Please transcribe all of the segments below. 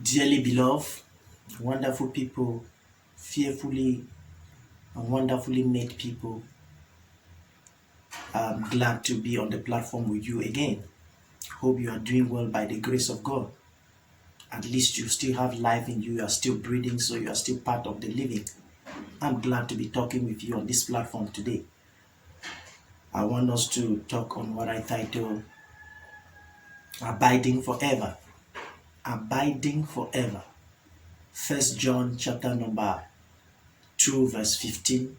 Dearly beloved, wonderful people, fearfully and wonderfully made people, I'm glad to be on the platform with you again. Hope you are doing well by the grace of God. At least you still have life in you, you are still breathing, so you are still part of the living. I'm glad to be talking with you on this platform today. I want us to talk on what I title Abiding Forever. Abiding Forever. First John chapter number 2 verse 15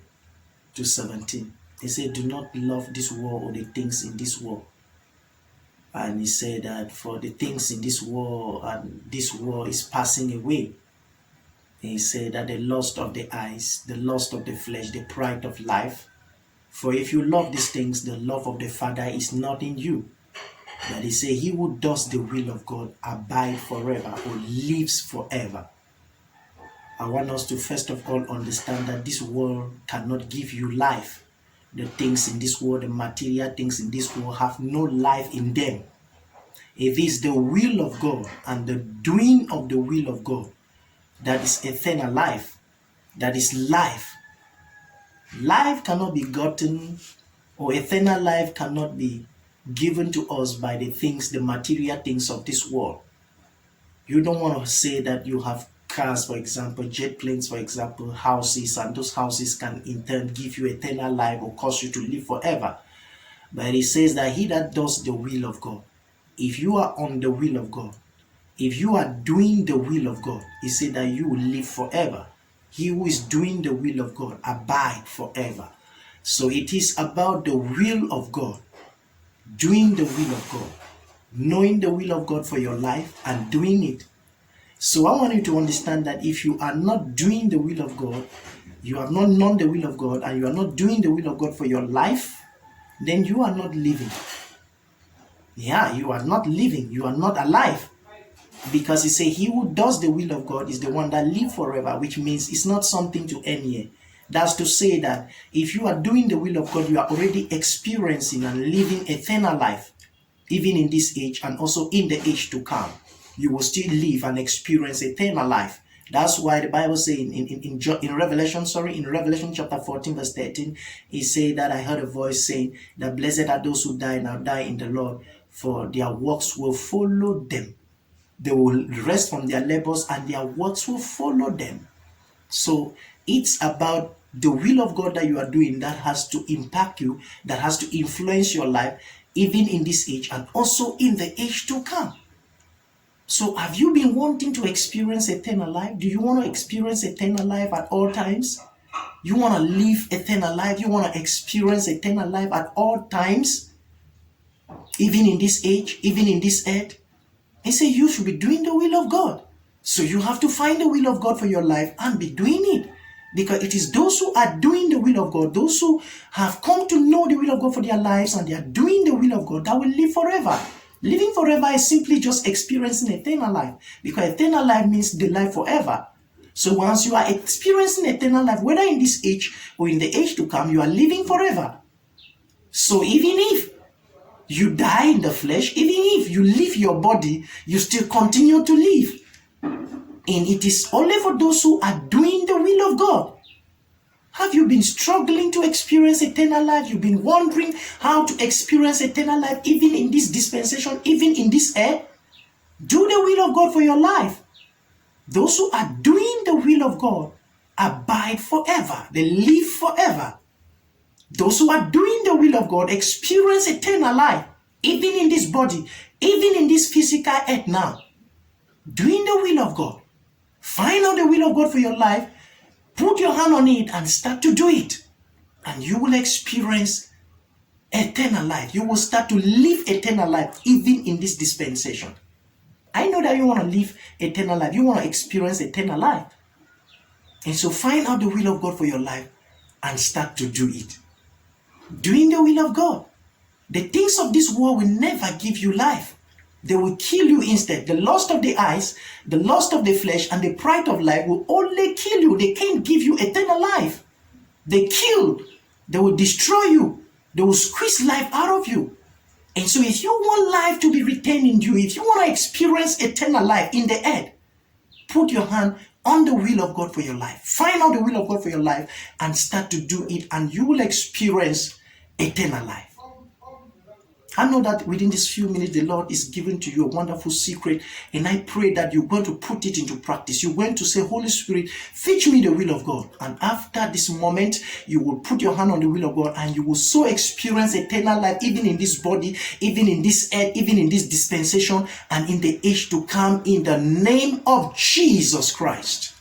to 17. He said, do not love this world or the things in this world. And he said that for the things in this world and this world is passing away. He said that the lust of the eyes, the lust of the flesh, the pride of life. For if you love these things, the love of the Father is not in you. But he said, he who does the will of God abide forever or lives forever. I want us to first of all understand that this world cannot give you life. The things in this world, the material things in this world have no life in them. It is the will of God and the doing of the will of God that is eternal life, that is life. Life cannot be gotten, or eternal life cannot be given to us by the things, the material things of this world. You don't want to say that you have cars, for example, jet planes, for example, houses, and those houses can in turn give you eternal life or cause you to live forever. But it says that he that does the will of God, if you are on the will of God, if you are doing the will of God, he said that you will live forever. He who is doing the will of God abide forever. So it is about the will of God, doing the will of God, knowing the will of God for your life and doing it. So I want you to understand that if you are not doing the will of God, you have not known the will of God, and you are not doing the will of God for your life, then you are not living. Yeah, you are not living. You are not alive. Because he says, he who does the will of God is the one that lives forever, which means it's not something to end here. That's to say that if you are doing the will of God, you are already experiencing and living eternal life, even in this age and also in the age to come. You will still live and experience eternal life. That's why the Bible says in Revelation chapter 14 verse 13, it says that I heard a voice saying that blessed are those who die in the Lord, for their works will follow them. They will rest from their labors and their works will follow them. So it's about the will of God that you are doing that has to impact you, that has to influence your life, even in this age and also in the age to come. So have you been wanting to experience eternal life? Do you want to experience eternal life at all times? You want to live eternal life? You want to experience eternal life at all times? Even in this age, even in this earth? He said you should be doing the will of God. So you have to find the will of God for your life and be doing it. Because it is those who are doing the will of God, those who have come to know the will of God for their lives and they are doing the will of God, that will live forever. Living forever is simply just experiencing eternal life. Because eternal life means the life forever. So once you are experiencing eternal life, whether in this age or in the age to come, you are living forever. So even if you die in the flesh, even if you leave your body, you still continue to live. And it is only for those who are doing the will of God. Have you been struggling to experience eternal life? You've been wondering how to experience eternal life even in this dispensation, even in this earth? Do the will of God for your life. Those who are doing the will of God abide forever. They live forever. Those who are doing the will of God experience eternal life, even in this body, even in this physical earth now. Doing the will of God. Find out the will of God for your life, put your hand on it and start to do it. And you will experience eternal life. You will start to live eternal life even in this dispensation. I know that you want to live eternal life. You want to experience eternal life. And so find out the will of God for your life and start to do it. Doing the will of God. The things of this world will never give you life. They will kill you instead. The lust of the eyes, the lust of the flesh, and the pride of life will only kill you. They can't give you eternal life. They kill. They will destroy you. They will squeeze life out of you. And so if you want life to be retained in you, if you want to experience eternal life in the earth, put your hand on the will of God for your life. Find out the will of God for your life and start to do it, and you will experience eternal life. I know that within these few minutes, the Lord is giving to you a wonderful secret, and I pray that you're going to put it into practice. You're going to say, Holy Spirit, teach me the will of God. And after this moment, you will put your hand on the will of God, and you will so experience eternal life, even in this body, even in this earth, even in this dispensation, and in the age to come, in the name of Jesus Christ.